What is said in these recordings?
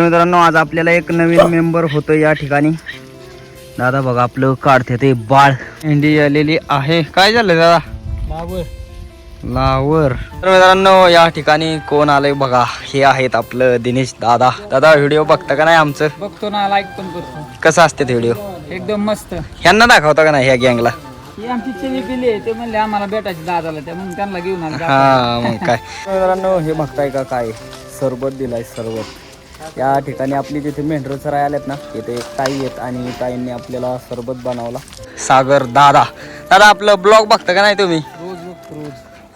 मित्रांनो आज आपल्याला एक नवीन मेंबर होतो या ठिकाणी. दादा बघा आपलं काढते ते बाळ इंडी आलेली आहे. काय झालं दादा? लावर. तर मित्रांनो या ठिकाणी कोण आलंय बघा, हे आहेत आपलं दिनेश दादा. दादा व्हिडिओ बघता का नाही आमचं? बघतो ना, लाईक पण करतो. कसं असते ते व्हिडिओ? एकदम मस्त. ह्यांना दाखवता का नाही ह्या गँगला? ही आमची चेली पिली ते म्हणले आम्हाला भेटायची दादाला, त्या म्हणून त्यांना घेऊन आले. हा मग काय. मित्रांनो हे बघताय का काय सरबत दिलाय सरबत. या ठिकाणी आपली जिथे मेंढरं चराय आलेत ना तिथे एक ताई आहेत आणि ताईंनी आपल्याला सरबत बनवला. सागर दादा. दादा आपलं ब्लॉग बघता का नाही तुम्ही?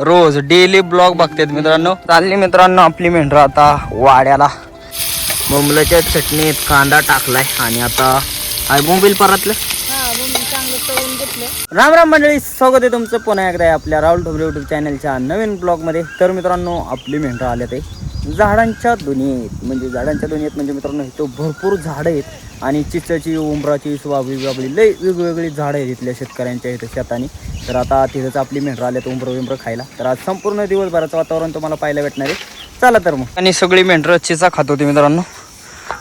रोज डेली ब्लॉग बघतात मित्रांनो. चालली मित्रांनो आपली मेंढरं आता वाड्याला. बोंबलाच्या चटणीत कांदा टाकलाय आणि आता काय बोंबील परतलं. राम राम मंडळी, स्वागत आहे तुमचं पुन्हा एकदा आपल्या राहुल ढोबरे यूट्यूब चॅनलच्या नवीन ब्लॉगमध्ये. तर मित्रांनो आपली मेंढरं आले ते झाडांच्या दुनियेत. म्हणजे मित्रांनो इथं भरपूर झाडं आहेत आणि चिंचेची, उंबराची, स्वाबी लय वेगवेगळी झाडं आहेत इथल्या शेतकऱ्यांच्या इथं शेतानी. तर आता तिथंच आपली मेंढरं आल्यात उंबरं खायला. तर आज संपूर्ण दिवसभराचं वातावरण तुम्हाला पाहायला भेटणार आहे. चला तर मग. आणि सगळी मेंढरं चिचा खात होती मित्रांनो.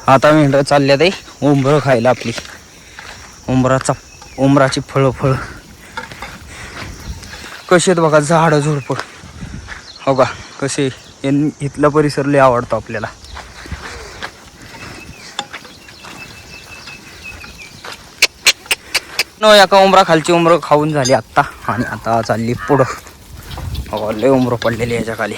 आता मेंढरं चालल्यात आहे उंबरं खायला आपली. उंबराची फळं कशी आहेत बघा, झाडं झुडपं हो का कसे. इथला परिसर लय आवडतो आपल्याला. एका उंबरा खालची उंबरं खाऊन झाली आत्ता आणि आता चालली पुढं. हो लय उंबरं पडलेली याच्या खाली.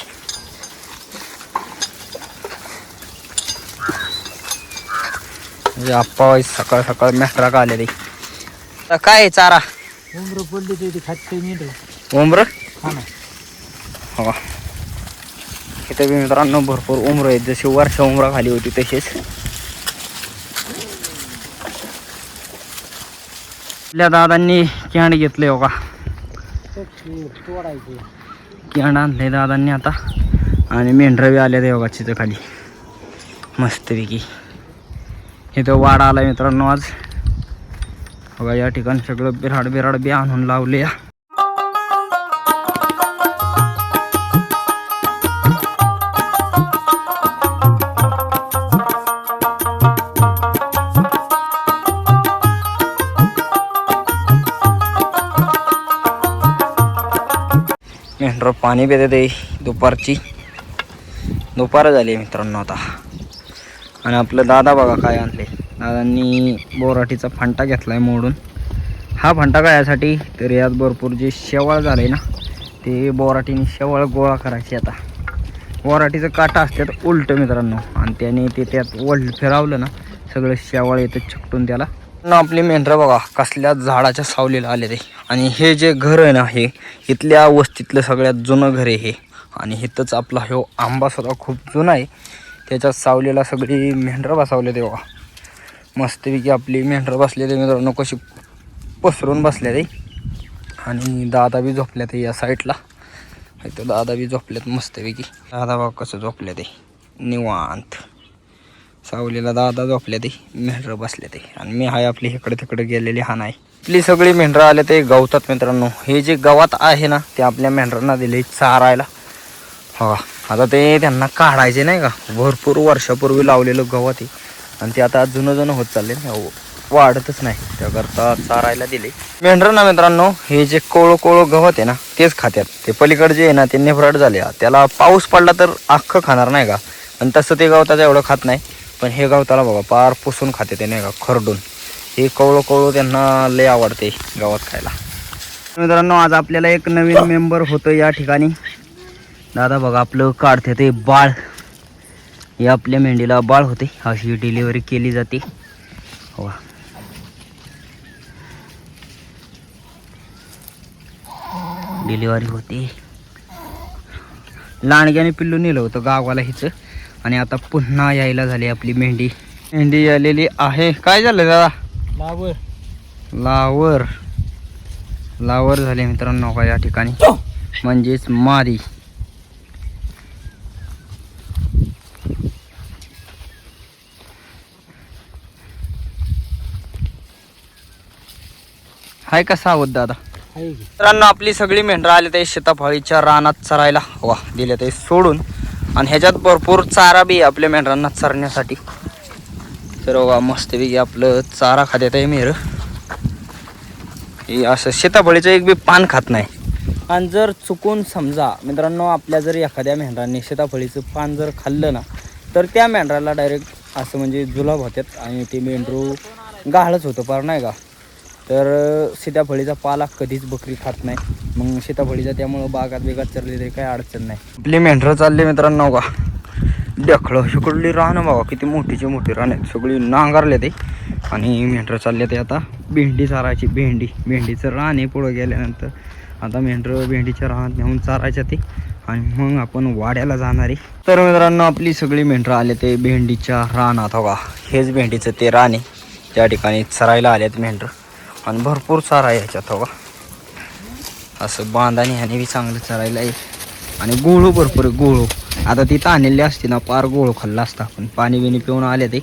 आप्पा सकाळ सकाळ मेहरा का आलेली. काय चारा उमर पडली ते खाते मीठ उंबर. हो इथे मित्रांनो भरपूर उमरं आहेत. जशी वर्षा उमरा खाली होती तसेच. आपल्या दादांनी कॅन्ड घेतले हो का, कॅन्ड आणले दादांनी आता. आणि मेंढरं आले ते योगा चित्र खाली मस्तपैकी. इथं वाडा आला मित्रांनो आज बघा. या ठिकाणी सगळं बिराड बी आणून लावले. मेंढरं पाणी पिते ते. दुपार झाली मित्रांनो आता. आणि आपलं दादा बघा काय आणले. दादांनी बोराटीचा फंटा घेतलाय मोडून. हा फंटा काय यासाठी तर यात भरपूर जे शेवाळ झालंय ना ते बोराटीने शेवाळ गोळा करायची. आता बोराटीचं काटा असतात उलट मित्रांनो आणि त्याने ते त्यात फिरावलं ना सगळं शेवाळ येतं चिकटून त्याला. आपली मेंढरं बघा कसल्या झाडाच्या सावलीला आले ते. आणि हे जे घर आहे ना हे इथल्या वस्तीतलं सगळ्यात जुनं घर आहे हे. आणि इथंच आपला ह्यो आंबा सुद्धा खूप जुना आहे. त्याच्यात सावलीला सगळी मेंढरं बसवले ते बघा. मस्तपैकी आपली मेंढरं बसले ते मित्रांनो कशी पसरून बसले ते. आणि दादा बी झोपल्या ते या साईडला. इथं दादा बी झोपल्यात मस्तपैकी. दादा बघा कसं झोपले ते निवांत. सावलीला दादा झोपले ते, मेंढरं बसले ते. आणि मी हाय आपली इकडे तिकडे गेलेली हा नाही. आपली सगळी मेंढरं आले ते गवतात मित्रांनो. हे जे गवत आहे ना ते आपल्या मेंढरांना दिले चारायला. हो आता ते त्यांना काढायचे नाही का, भरपूर वर्षापूर्वी लावलेलं गवत आहे आणि ते आता जुनं होत चालले वाढतच नाही. त्याकरता चारायला दिले मेंढरांना मित्रांनो. हे जे कोळं गवत आहे ना तेच खात्यात. ते पलीकडे जे आहे ना ते नेफराट झाले. त्याला पाऊस पडला तर अख्खं खाणार नाही का, आणि तसं ते गवताचं एवढं खात नाही. पण हे गवताला बघा पार पुसून खाते ते नाही का खरडून. हे कोळं त्यांना लय आवडते गवत खायला. मित्रांनो आज आपल्याला एक नवीन मेंबर होतं या ठिकाणी. दादा बघा आपलं काढते ते बाळ. हे आपल्या मेंढीला बाळ होते. अशी डिलिव्हरी केली जाते हो. डिलिव्हरी होते. लांडग्याने पिल्लू नेलं होतं गावाला हिचं. आणि आता पुन्हा यायला झाली आपली मेंढी आलेली आहे. काय झालं दादा? लावर झाले मित्रांनो का या ठिकाणी, म्हणजेच मादी. हाय कसा आहोत दादा? मित्रांनो आपली सगळी मेंढरं आले ते शेताफळीच्या रानात चरायला वा दिले ते सोडून. आणि ह्याच्यात भरपूर चारा बी आपल्या मेंढरांना चरण्यासाठी. तर बघा मस्तपैकी आपलं चारा खात्यात आहे मेहर. हे असं सीताफळीचं एक बी पान खात नाही. आणि जर चुकून समजा मित्रांनो आपल्या जर एखाद्या मेंढराने सीताफळीचं पान जर खाल्लं ना तर त्या मेंढराला डायरेक्ट असं म्हणजे जुलाब होतात आणि ते मेंढरू गाळच होतं पार नाही का. तर सीताफळीचा पाला कधीच बकरी खात नाही. मग सीताफळीचा त्यामुळं बागात बिगात चालली तरी काही अडचण नाही. आपली मेंढरं चालली मित्रांनो का ढेकळं शिकडली राहणं बघा किती मोठीची मोठी राहणं आहेत. सगळी नांगारले ते आणि मेंढरं चालले ते आता भेंडी चारायची. भेंडीचं रान आहे पुढं गेल्यानंतर. आता मेंढरं भेंडीच्या रानात नेऊन चारायच्या ते आणि मग आपण वाड्याला जाणार आहे. तर मित्रांनो आपली सगळी मेंढरं आले ते भेंडीच्या रानात. हो का हेच भेंडीचं ते रान आहे. त्या ठिकाणी चरायला आलेत मेंढरं आणि भरपूर चारा आहे ह्याच्यात. हो का असं बांधाने ह्याने बी चांगलं चरायला आहे. आणि गोळू भरपूर आहे. गोळू आता ती ताणलेली असते ना पार गोळू खाल्ला असता. पण पाणी बिणी पिऊन आले ते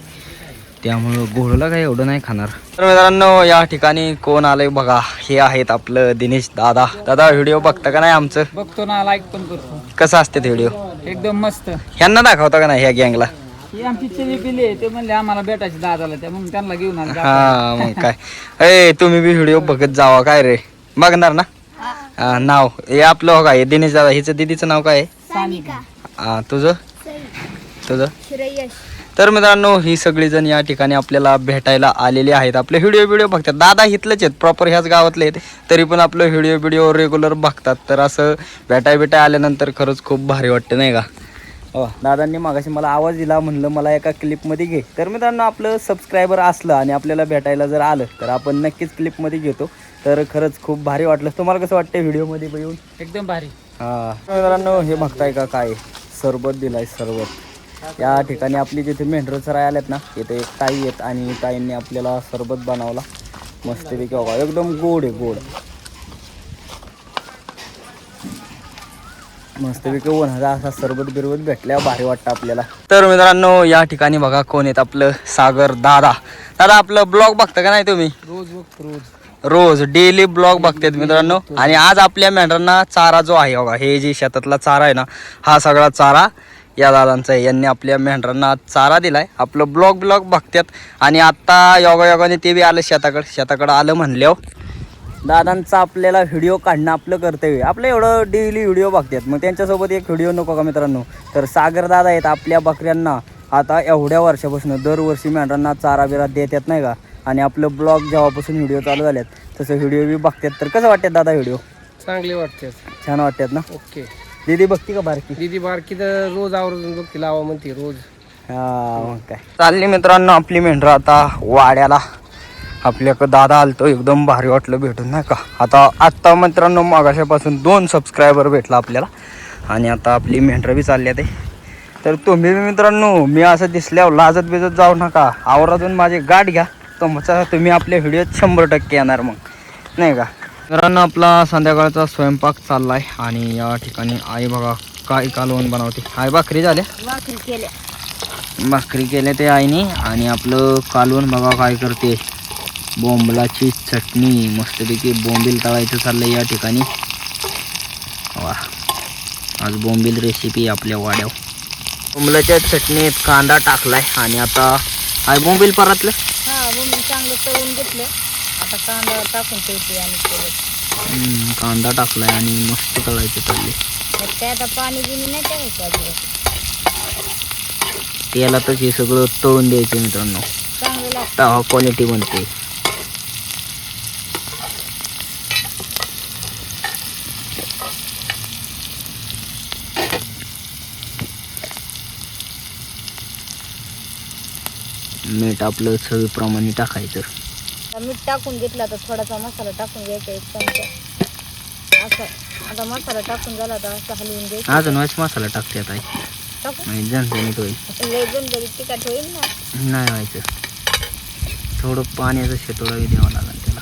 त्यामुळं गोळूला काही एवढं नाही खाणार. तर मित्रांनो या ठिकाणी कोण आलंय बघा. हे आहेत आपलं दिनेश दादा. दादा व्हिडिओ बघता का नाही आमचं? बघतो ना, लाईक पण करतो. कसं असते ते व्हिडिओ? एकदम मस्त. ह्यांना दाखवता का नाही ह्या गँगला? ही आमची चिली पिली आहे, ते म्हणले आम्हाला भेटायची दादाला, त्या मग त्यांना घेऊन आले. हा मग काय ए तुम्ही बी व्हिडिओ बघत जावा. काय रे बघणार ना? नाव हे आपलं हो का हे दिनेश दादा. हिचं दीदीचं नाव काय आहे? सानिका. तुझं तर मित्रांनो ही सगळीजण या ठिकाणी आपल्याला भेटायला आलेली आहेत. आपले व्हिडिओ बघतात. दादा इथलेच आहेत प्रॉपर ह्याच गावातले आहेत तरी पण आपलं व्हिडिओ रेग्युलर बघतात. तर असं भेटाय आल्यानंतर खरंच खूप भारी वाटतं नाही का. हो दादांनी मागाशी मला आवाज दिला म्हणलं मला एका क्लिपमध्ये घे. तर मित्रांनो आपलं सबस्क्रायबर असलं आणि आपल्याला भेटायला जर आलं तर आपण नक्कीच क्लिपमध्ये घेतो. तर खरंच खूप भारी वाटलं. तुम्हाला कसं वाटतं व्हिडिओमध्ये येऊन? एकदम भारी. हां मित्रांनो हे बघताय का काय सरबत दिलाय सरबत. या ठिकाणी आपली जिथे मेंढरं चराय आल्यात ना तिथे एक ताई आहेत आणि ताईंनी आपल्याला सरबत बनवला मस्तपैकी. बघा एकदम गोड आहे गोड मस्तपैकी. उन्हाळा असा सरबत बिरबत भेटल्यावर भारी वाटतं आपल्याला. तर मित्रांनो या ठिकाणी बघा कोण आहेत आपलं सागर दादा. दादा आपलं ब्लॉग बघता का नाही तुम्ही? रोज डेली ब्लॉग बघतात मित्रांनो. आणि आज आपल्या मेंढरांना चारा जो आहे बघा हे जे शेतातला चारा आहे ना हा सगळा चारा या दादांचा आहे. यांनी आपल्या मेंढरांना चारा दिलाय. आपलं ब्लॉग बघतात आणि आत्ता योगायोगाने ते बी आलं शेताकडं आलं म्हणल्यावर दादांचा आपल्याला व्हिडिओ काढणं आपलं कर्तव्य. आपलं एवढं डेली व्हिडिओ बघतात मग त्यांच्यासोबत एक व्हिडिओ नको का मित्रांनो. तर सागर दादा आहेत आपल्या बकऱ्यांना आता एवढ्या वर्षापासून दरवर्षी मेंढरांना चारा बिरा देतात नाही का. आणि आपलं ब्लॉग जेव्हापासून व्हिडिओ चालू झाल्यात तसं व्हिडिओ बी बघतात. तर कसं वाटतात दादा व्हिडिओ? चांगले वाटते. छान वाटतात ना. ओके. दीदी बघती का बारकी? दीदी बारकी तर रोज आवर्जून बघते, लावा म्हणते रोज. मग काय चालली मित्रांनो आपली मेंढरं आता वाड्याला. आपल्याकडं दादा आलतो एकदम भारी वाटलं भेटून नाही का. आत्ता मित्रांनो मागाशापासून 2 सबस्क्रायबर भेटला आपल्याला आणि आता आपली मेंढरं बी चालली आहे. तर तुम्ही मित्रांनो मी असं दिसल्यावर लाजत बिजत जाऊ नका. आवरातून माझी गाठ घ्या. तुम्ही आपल्या व्हिडिओत 100% येणार मग नाही का. मित्रांनो आपला संध्याकाळचा स्वयंपाक चालला आहे आणि या ठिकाणी आई बघा काय कालवण बनवते. आई भाकरी झाल्या? भाकरी केल्या ते आईने. आणि आपलं कालवण बघा काय करते. बोंबलाची चटणी मस्तपैकी बोंबील तळायचं चाललं या ठिकाणी. वा आज बोंबील रेसिपी आपल्या वाड्यावर. बोंबलाच्या चटणीत कांदा टाकलाय आणि आता काय बोंबील परतलं. बोंबील चांगलं तळून घेतलं. आता कांदा टाकून ठेवते आणि कांदा टाकलाय आणि मस्त तळायचं चालले. ते आता पाणी बिनी नाही टाकायचं अजिबात. तेलातच हे सगळं तळून द्यायचं मित्रांनो. चांगलं लागतं. क्वालिटी बनते. मीठ आपलं चवीप्रमाणे टाकायचं. मीठ टाकून घेतला तर थोडासा मसाला टाकून घ्यायचा 1 चमचा असं. आता मसाला टाकून झाला तर असं हलवून घ्यायचं. अजून वाच मसाला टाकतात आहे म्हणजे झणझणीत होईल. लय जरी तिखट होईल ना. नाही व्हायचं. थोडं पाण्याचं शेतोडा द्यावं लागेल त्याला.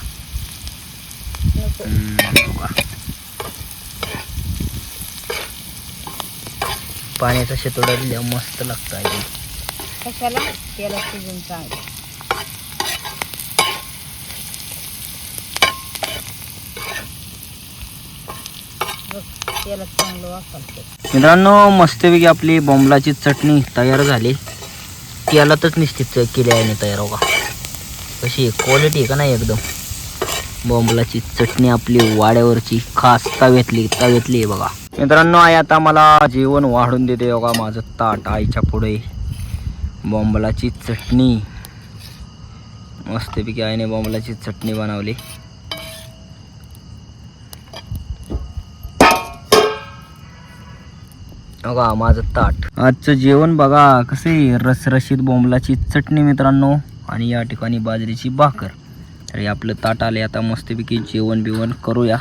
पाण्याचा शेतोडा दिल्या मस्त लागतं आहे. कशाला? त्याला शिजून चांगलं. त्याला चांगलं वापरते. मित्रांनो मस्तपैकी आपली बोंबलाची चटणी तयार झाली. तेलातच निश्चित केली आहे तयार हो का. कशी क्वालिटी आहे का नाही एकदम. बोंबलाची चटणी आपली वाड्यावरची खास तव्यातली आहे बघा मित्रांनो. आई आता मला जेवण वाढून देते बघा. माझं ताट आईच्या पुढे बोंबलाची चटणी मस्तपैकी आईने बोंबलाची चटणी बनवली. बघा माझं ताट. आजचं जेवण बघा कसे रसरशीत बोंबलाची चटणी मित्रांनो आणि या ठिकाणी बाजरीची भाकर. तर आपलं ताट आले. आता मस्तपैकी जेवण बिवण करूया.